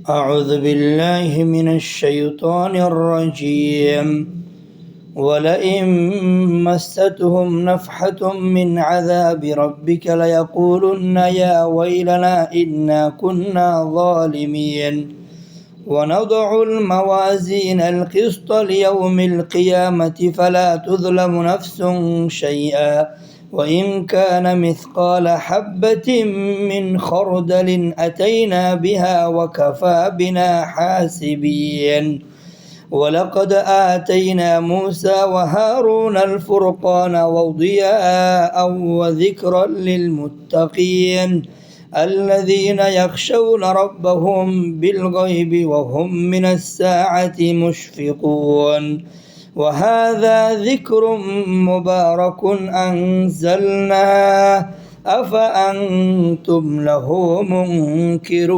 أعوذ بالله من الشيطان الرجيم ولئن مستهم نفحة من عذاب ربك ليقولن يا ويلنا إنا كنا ظالمين ونضع الموازين القسط ليوم القيامة فلا تظلم نفس شيئا وإن كان مثقال حبة من خردل أتينا بها وكفى بنا حاسبين ولقد آتينا موسى وهارون الفرقان وضياء وذكرا للمتقين الذين يخشون ربهم بالغيب وهم من الساعة مشفقون وهذا ذكر مبارك أنزلناه أفأنتم له منكرون